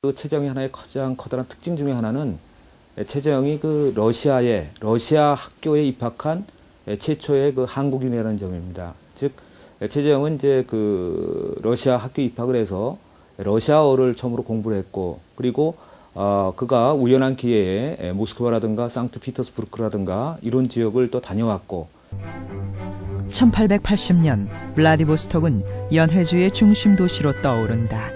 그 최재형의 하나의 가장 커다란 특징 중에 하나는 최재형이 그 러시아 학교에 입학한 최초의 그 한국인이라는 점입니다. 즉 최재형은 이제 그 러시아 학교에 입학을 해서 러시아어를 처음으로 공부를 했고, 그리고 그가 우연한 기회에 모스크바라든가 상트피터스부르크라든가 이런 지역을 또 다녀왔고, 1880년 블라디보스톡은 연해주의 중심 도시로 떠오른다.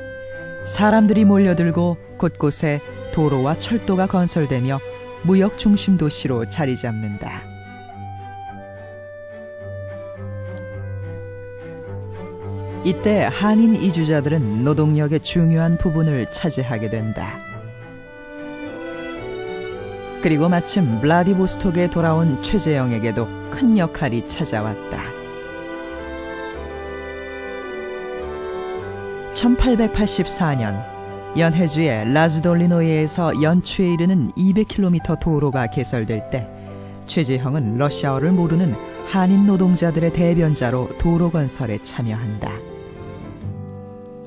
사람들이 몰려들고 곳곳에 도로와 철도가 건설되며 무역 중심 도시로 자리 잡는다. 이때 한인 이주자들은 노동력의 중요한 부분을 차지하게 된다. 그리고 마침 블라디보스톡에 돌아온 최재형에게도 큰 역할이 찾아왔다. 1884년 연해주의 라즈돌리노이에서 연추에 이르는 200km 도로가 개설될 때 최재형은 러시아어를 모르는 한인 노동자들의 대변자로 도로 건설에 참여한다.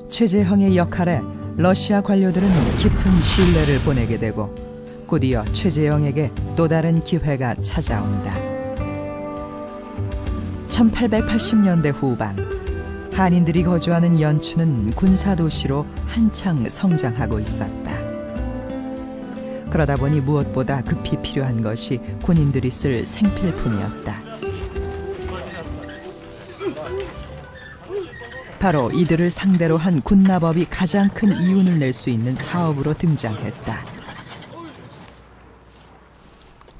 최재형의 역할에 러시아 관료들은 깊은 신뢰를 보내게 되고 곧이어 최재형에게 또 다른 기회가 찾아온다. 1880년대 후반 한인들이 거주하는 연추는 군사도시로 한창 성장하고 있었다. 그러다 보니 무엇보다 급히 필요한 것이 군인들이 쓸 생필품이었다. 바로 이들을 상대로 한 군납업이 가장 큰 이윤을 낼 수 있는 사업으로 등장했다.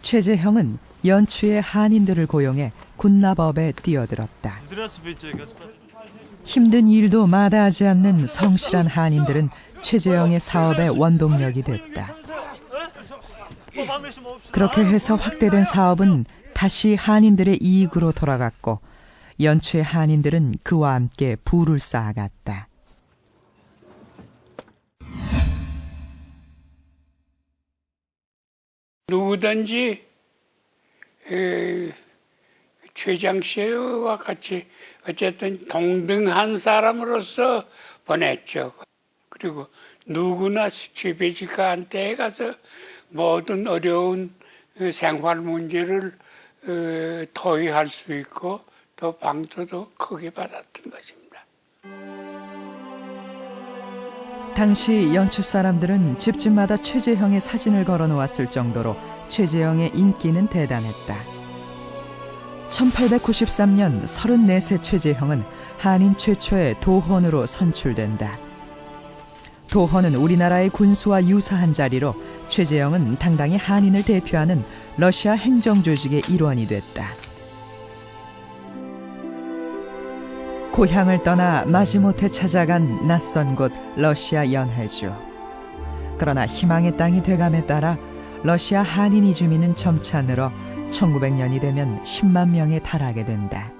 최재형은 연추의 한인들을 고용해 군납업에 뛰어들었다. 힘든 일도 마다하지 않는 성실한 한인들은 최재형의 사업의 원동력이 됐다. 그렇게 해서 확대된 사업은 다시 한인들의 이익으로 돌아갔고 연추의 한인들은 그와 함께 부를 쌓아갔다. 누구든지 최장 씨와 같이 어쨌든 동등한 사람으로서 보냈죠. 그리고 누구나 취배직한테 가서 모든 어려운 생활 문제를 토의할 수 있고 또 방조도 크게 받았던 것입니다. 당시 연추 사람들은 집집마다 최재형의 사진을 걸어놓았을 정도로 최재형의 인기는 대단했다. 1893년 34세 최재형은 한인 최초의 도헌으로 선출된다. 도헌은 우리나라의 군수와 유사한 자리로 최재형은 당당히 한인을 대표하는 러시아 행정조직의 일원이 됐다. 고향을 떠나 마지못해 찾아간 낯선 곳 러시아 연해주. 그러나 희망의 땅이 돼감에 따라 러시아 한인 이주민은 점차 늘어 1900년이 되면 10만 명에 달하게 된다.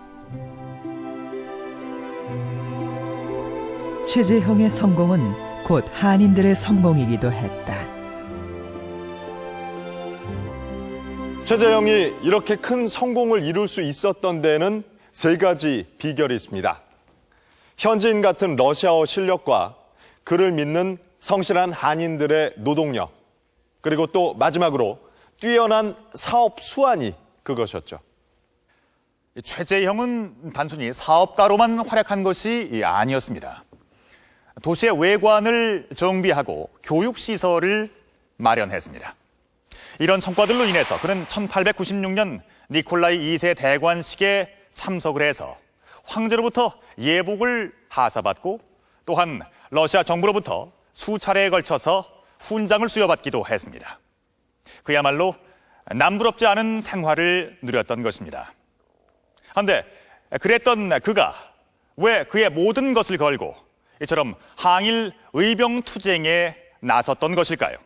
최재형의 성공은 곧 한인들의 성공이기도 했다. 최재형이 이렇게 큰 성공을 이룰 수 있었던 데는 세 가지 비결이 있습니다. 현지인 같은 러시아어 실력과 그를 믿는 성실한 한인들의 노동력, 그리고 또 마지막으로 뛰어난 사업 수완이 그것이었죠. 최재형은 단순히 사업가로만 활약한 것이 아니었습니다. 도시의 외관을 정비하고 교육시설을 마련했습니다. 이런 성과들로 인해서 그는 1896년 니콜라이 2세 대관식에 참석을 해서 황제로부터 예복을 하사받고 또한 러시아 정부로부터 수차례에 걸쳐서 훈장을 수여받기도 했습니다. 그야말로 남부럽지 않은 생활을 누렸던 것입니다. 그런데 그랬던 그가 왜 그의 모든 것을 걸고 이처럼 항일 의병 투쟁에 나섰던 것일까요?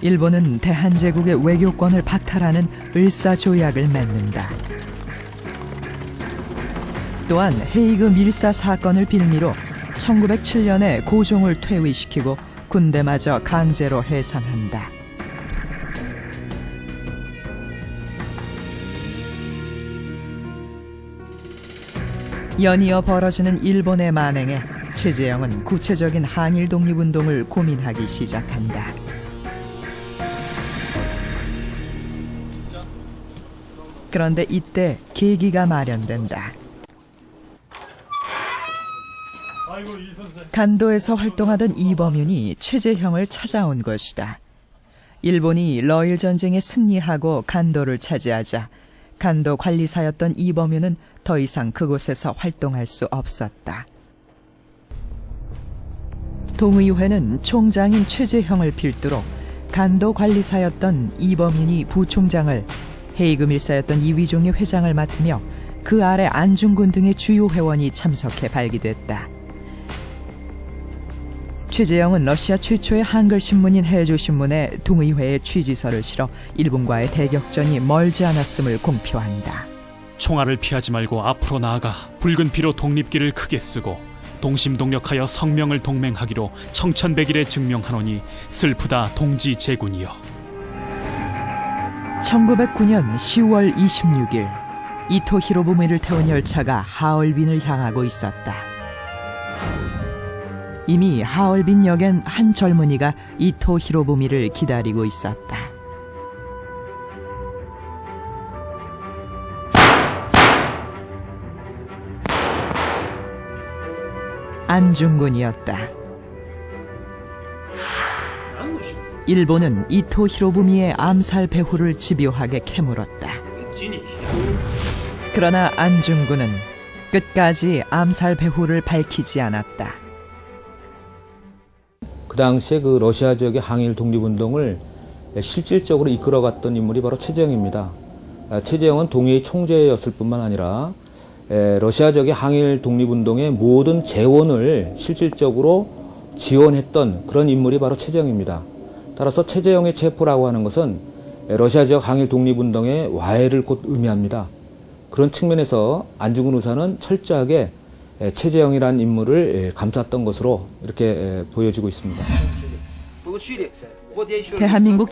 일본은 대한제국의 외교권을 박탈하는 을사조약을 맺는다. 또한 헤이그 밀사 사건을 빌미로 1907년에 고종을 퇴위시키고 군대마저 강제로 해산한다. 연이어 벌어지는 일본의 만행에 최재형은 구체적인 한일 독립운동을 고민하기 시작한다. 그런데 이때 계기가 마련된다. 간도에서 활동하던 이범윤이 최재형을 찾아온 것이다. 일본이 러일 전쟁에 승리하고 간도를 차지하자 간도 관리사였던 이범윤은 더 이상 그곳에서 활동할 수 없었다. 동의회는 총장인 최재형을 필두로 간도 관리사였던 이범윤이 부총장을, 해이금 일사였던 이위종이 회장을 맡으며 그 아래 안중근 등의 주요 회원이 참석해 발기됐다. 최재형은 러시아 최초의 한글 신문인 해조신문에 동의회의 취지서를 실어 일본과의 대격전이 멀지 않았음을 공표한다. 총알을 피하지 말고 앞으로 나아가 붉은 피로 독립기를 크게 쓰고 동심동력하여 성명을 동맹하기로 청천백일에 증명하노니 슬프다 동지 제군이여. 1909년 10월 26일 이토 히로부미를 태운 열차가 하얼빈을 향하고 있었다. 이미 하얼빈 역엔 한 젊은이가 이토 히로부미를 기다리고 있었다. 안중근이었다. 일본은 이토 히로부미의 암살 배후를 집요하게 캐물었다. 그러나 안중근은 끝까지 암살 배후를 밝히지 않았다. 그 당시에 그 러시아 지역의 항일 독립운동을 실질적으로 이끌어갔던 인물이 바로 최재형입니다. 최재형은 동의회 총재였을 뿐만 아니라 러시아 지역의 항일 독립운동의 모든 재원을 실질적으로 지원했던 그런 인물이 바로 최재형입니다. 따라서 최재형의 체포라고 하는 것은 러시아 지역 항일 독립운동의 와해를 곧 의미합니다. 그런 측면에서 안중근 의사는 철저하게 최재형이라는 인물을 감쌌던 것으로 이렇게 보여지고 있습니다. 대한민국